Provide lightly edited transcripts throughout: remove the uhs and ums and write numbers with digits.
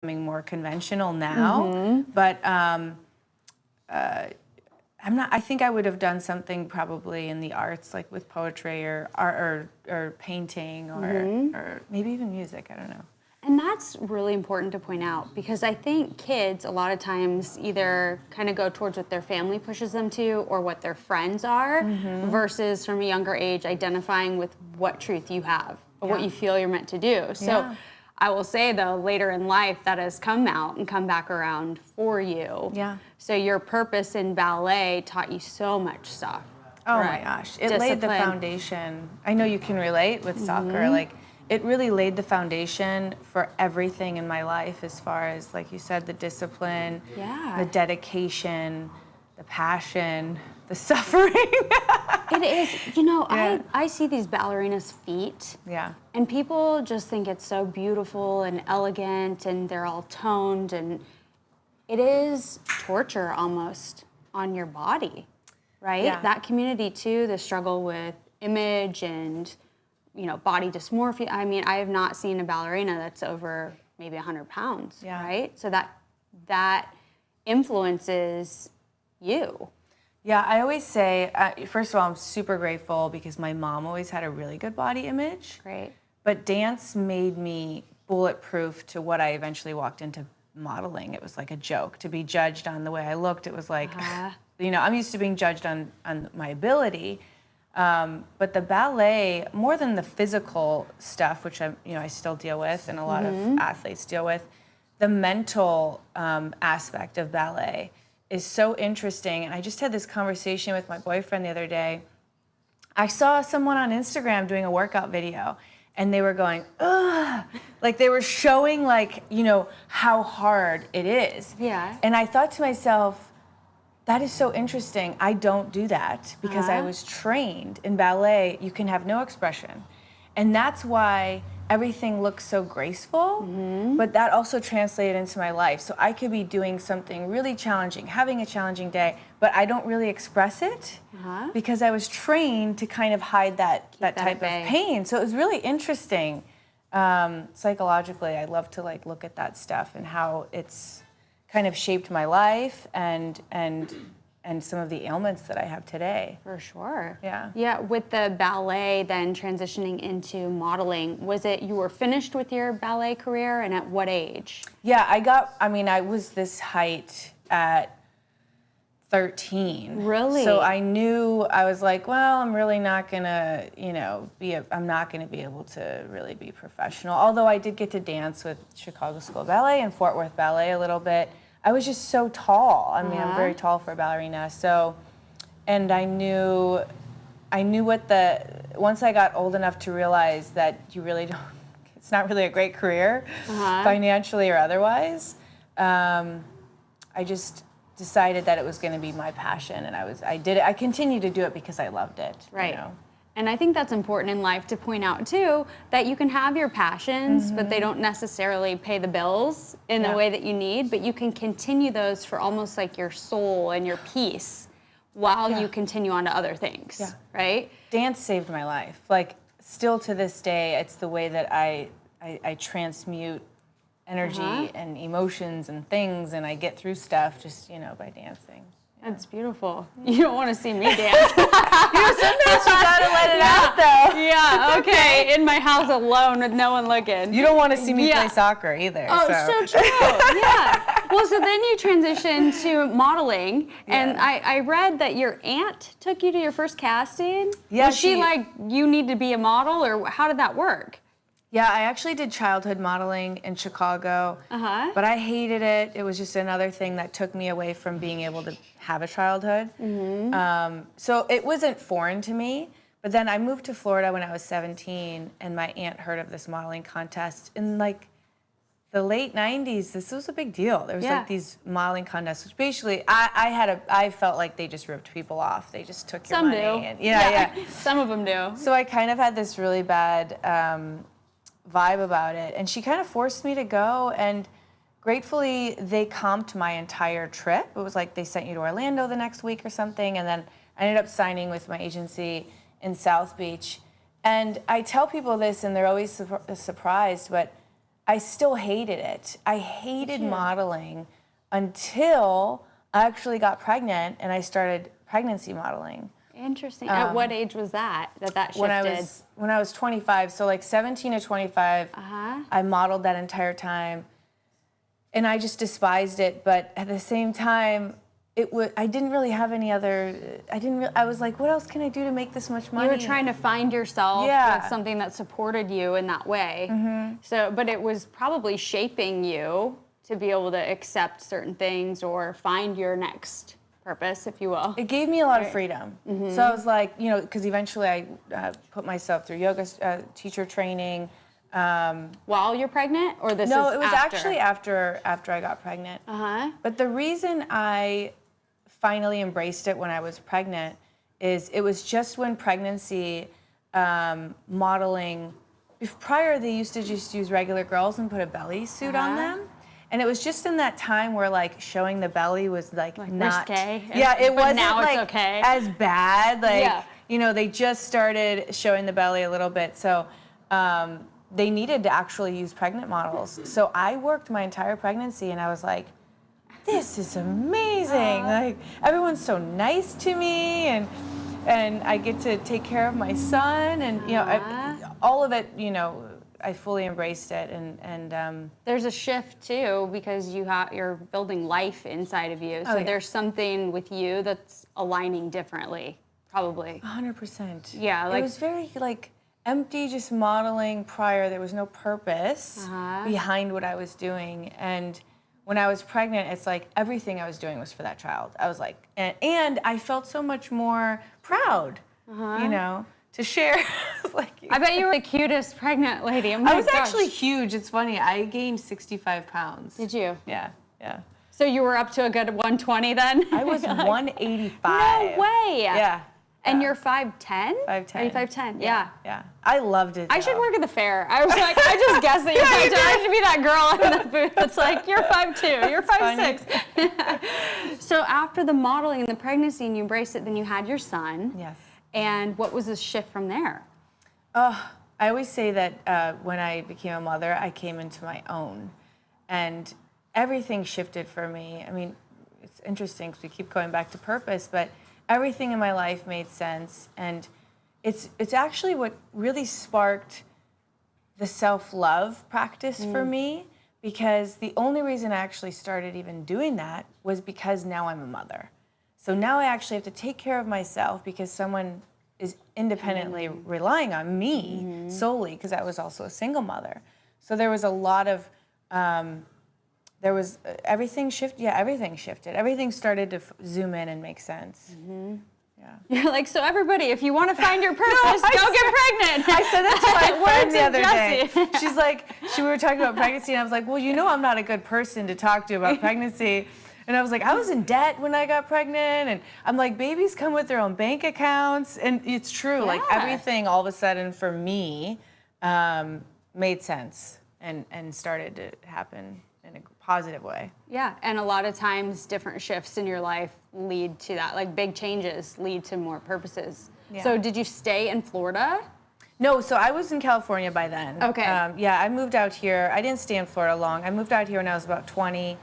becoming more conventional now, but I think I would have done something probably in the arts, like with poetry or art or painting or maybe even music, I don't know. And that's really important to point out, because I think kids a lot of times either kind of go towards what their family pushes them to or what their friends are, versus from a younger age identifying with what truth you have or what you feel you're meant to do. So I will say, though, later in life that has come out and come back around for you. Yeah. So your purpose in ballet taught you so much stuff. Oh my gosh, it laid the foundation. I know you can relate with soccer, like it really laid the foundation for everything in my life, as far as, like you said, the discipline, the dedication, the passion, the suffering. It is, I see these ballerinas' feet. Yeah. And people just think it's so beautiful and elegant and they're all toned, and it is torture almost on your body, right? Yeah. That community too, the struggle with image and, body dysmorphia. I mean, I have not seen a ballerina that's over maybe 100 pounds, right? So that influences you. Yeah, I always say, first of all, I'm super grateful because my mom always had a really good body image. Great. But dance made me bulletproof to what I eventually walked into modeling. It was like a joke to be judged on the way I looked. It was like, I'm used to being judged on my ability. But the ballet, more than the physical stuff, which I still deal with and a lot of athletes deal with, the mental aspect of ballet is so interesting. And I just had this conversation with my boyfriend the other day. I saw someone on Instagram doing a workout video, and they were going, ugh, like they were showing how hard it is. Yeah. And I thought to myself, that is so interesting. I don't do that because I was trained in ballet. You can have no expression. And that's why everything looks so graceful, but that also translated into my life. So I could be doing something really challenging, having a challenging day, but I don't really express it because I was trained to kind of hide that type of pain. So it was really interesting. Psychologically, I love to look at that stuff and how it's kind of shaped my life and some of the ailments that I have today. For sure. Yeah. Yeah, with the ballet then transitioning into modeling, was it you were finished with your ballet career, and at what age? Yeah, I was this height at 13. Really? So I knew, I was like, well, I'm really not gonna, I'm not gonna be able to really be professional. Although I did get to dance with Chicago School of Ballet and Fort Worth Ballet a little bit. I was just so tall. I mean, I'm very tall for a ballerina. So, and I knew once I got old enough to realize that it's not really a great career, financially or otherwise. I just decided that it was going to be my passion, and I did it. I continued to do it because I loved it. Right. And I think that's important in life to point out too, that you can have your passions, but they don't necessarily pay the bills in the way that you need, but you can continue those for almost like your soul and your peace while you continue on to other things, right? Dance saved my life. Still to this day, it's the way that I transmute energy and emotions and things, and I get through stuff just, by dancing. That's beautiful. You don't want to see me dance. Sometimes you gotta let it out, though. Yeah, okay. In my house alone with no one looking. You don't want to see me play soccer either. Oh, so true. Yeah. Well, so then you transitioned to modeling, and I read that your aunt took you to your first casting. Yeah. Was she like, you need to be a model, or how did that work? Yeah, I actually did childhood modeling in Chicago, but I hated it. It was just another thing that took me away from being able to have a childhood. So it wasn't foreign to me, but then I moved to Florida when I was 17, and my aunt heard of this modeling contest in the late 90s. This was a big deal. There was these modeling contests, which basically I felt like they just ripped people off. They just took your money. And, Some of them do. So I kind of had this really bad vibe about it, and she kind of forced me to go, and gratefully they comped my entire trip. It was like they sent you to Orlando the next week or something, and then I ended up signing with my agency in South Beach. And I tell people this, and they're always surprised, but I still hated it. I hated modeling until I actually got pregnant and I started pregnancy modeling. Interesting. At what age was that shifted? When I was 25, so like 17 to 25, I modeled that entire time, and I just despised it. But at the same time, I didn't really have any other. I was like, what else can I do to make this much money? You were trying to find yourself with something that supported you in that way. So, but it was probably shaping you to be able to accept certain things or find your next purpose, if you will. It gave me a lot of freedom. So I was like, because eventually I put myself through yoga teacher training. While you're pregnant, or this? No, is it was after? actually after I got pregnant. But the reason I finally embraced it when I was pregnant is it was just when pregnancy modeling. Prior, they used to just use regular girls and put a belly suit on them. And it was just in that time where like showing the belly was like not risque. Yeah, it wasn't now like it's okay. as bad. Like they just started showing the belly a little bit. So they needed to actually use pregnant models. So I worked my entire pregnancy and I was like, this is amazing. Like everyone's so nice to me and I get to take care of my son and all of it, I fully embraced it, and there's a shift too because you're building life inside of you. So there's something with you that's aligning differently, probably. 100%. Yeah, it was very like empty, just modeling prior. There was no purpose behind what I was doing, and when I was pregnant, it's like everything I was doing was for that child. I was like, and I felt so much more proud, to share. I bet you were the cutest pregnant lady. I was actually huge. It's funny. I gained 65 pounds. Did you? Yeah. So you were up to a good 120 then? I was 185. No way. Yeah. And you're 5'10"? 5'10". Are you 5'10"? Yeah. I loved it. I should work at the fair. I was like, I just guessed that you're 5'10". I should be that girl in the booth that's like, you're 5'2", you're 5'6". So after the modeling and the pregnancy and you embraced it, then you had your son. Yes. And what was the shift from there? I always say that when I became a mother, I came into my own. And everything shifted for me. I mean, it's interesting because we keep going back to purpose, but everything in my life made sense. And it's actually what really sparked the self-love practice for me, because the only reason I actually started even doing that was because now I'm a mother. So now I actually have to take care of myself because someone is independently relying on me solely, because I was also a single mother. So there was a lot of, everything shifted. Yeah, everything shifted. Everything started to zoom in and make sense. Yeah. You're like, so everybody, if you want to find your purpose, go get pregnant. I said that to my friend the other day. She's like, we were talking about pregnancy, and I was like, well, I'm not a good person to talk to about pregnancy. And I was like, I was in debt when I got pregnant. And I'm like, babies come with their own bank accounts. And it's true. Like everything all of a sudden for me made sense and started to happen in a positive way. Yeah, and a lot of times different shifts in your life lead to that. Like big changes lead to more purposes. Yeah. So did you stay in Florida? No, so I was in California by then. Okay. I moved out here. I didn't stay in Florida long. I moved out here when I was about 20.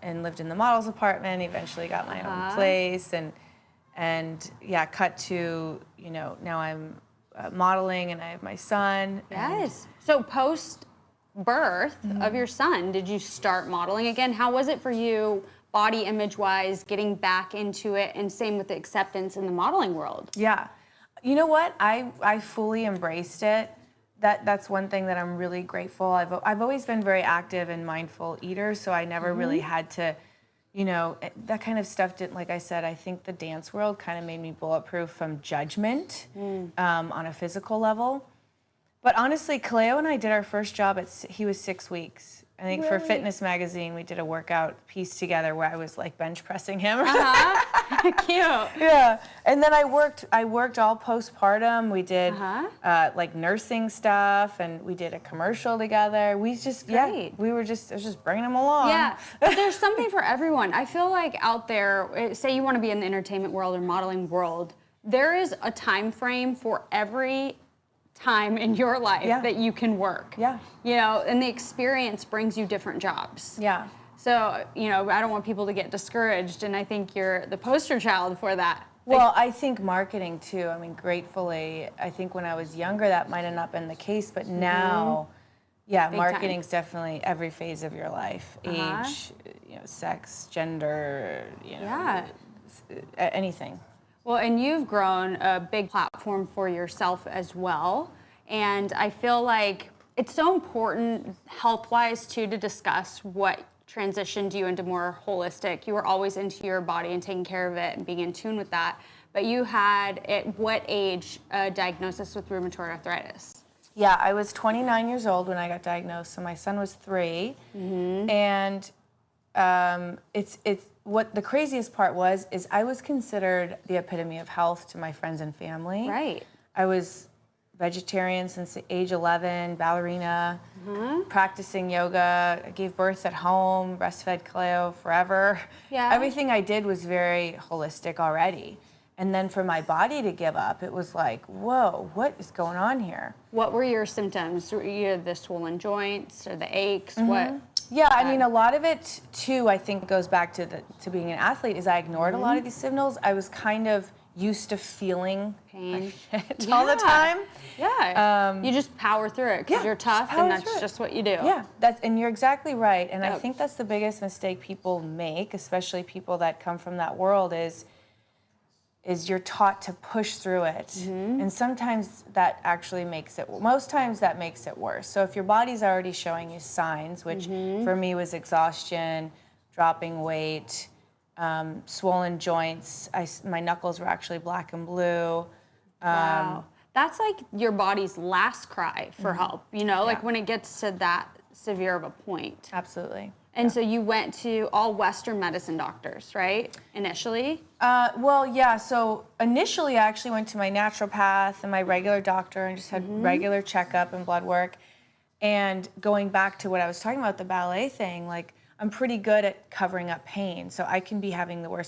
And lived in the model's apartment, eventually got my own place, and cut to, now I'm modeling and I have my son. Yes. So post birth of your son, did you start modeling again? How was it for you, body image wise, getting back into it, and same with the acceptance in the modeling world? Yeah. You know what? I fully embraced it. That's one thing that I'm really grateful. I've always been very active and mindful eater, so I never really had to, that kind of stuff didn't, like I said, I think the dance world kind of made me bulletproof from judgment on a physical level. But honestly, Kaleo and I did our first job he was 6 weeks. I think for Fitness Magazine, we did a workout piece together where I was like bench pressing him. Cute. Yeah, and then I worked all postpartum. We did like nursing stuff, and we did a commercial together. We just I was just bringing him along. Yeah, but there's something for everyone. I feel like out there, say you want to be in the entertainment world or modeling world, there is a time frame for every time in your life that you can work. Yeah. You know, and the experience brings you different jobs. Yeah. So, you know, I don't want people to get discouraged, and I think you're the poster child for that. Well, I think marketing too. I mean, gratefully, I think when I was younger that might have not been the case, but now, yeah, marketing's definitely every phase of your life. Age, you know, sex, gender, you know, anything. Well, and you've grown a big platform for yourself as well. And I feel like it's so important health-wise too to discuss what transitioned you into more holistic. You were always into your body and taking care of it and being in tune with that. But you had, at what age, a diagnosis with rheumatoid arthritis? Yeah, I was 29 years old when I got diagnosed, so my son was 3. And it's what the craziest part was is I was considered the epitome of health to my friends and family. Right. I was vegetarian since age 11, ballerina, practicing yoga. I gave birth at home, breastfed Cleo forever. Yeah. Everything I did was very holistic already. And then for my body to give up, it was like, whoa, what is going on here? What were your symptoms? Were you the swollen joints or the aches? What? Yeah, I mean, a lot of it too, I think, goes back to being an athlete. Is I ignored a lot of these signals. I was kind of used to feeling Pain all the time. Yeah. You just power through it because you're tough, and that's just what you do. Yeah, and you're exactly right. And I think that's the biggest mistake people make, especially people that come from that world, is you're taught to push through it. And sometimes that actually makes it, most times that makes it worse. So if your body's already showing you signs, which for me was exhaustion, dropping weight, swollen joints, my knuckles were actually black and blue. Wow. That's like your body's last cry for help, you know, like when it gets to that severe of a point. Absolutely. And so you went to all Western medicine doctors, right, initially? Well, yeah, so initially I actually went to my naturopath and my regular doctor and just had regular checkup and blood work. And going back to what I was talking about, the ballet thing, like I'm pretty good at covering up pain. So I can be having the worst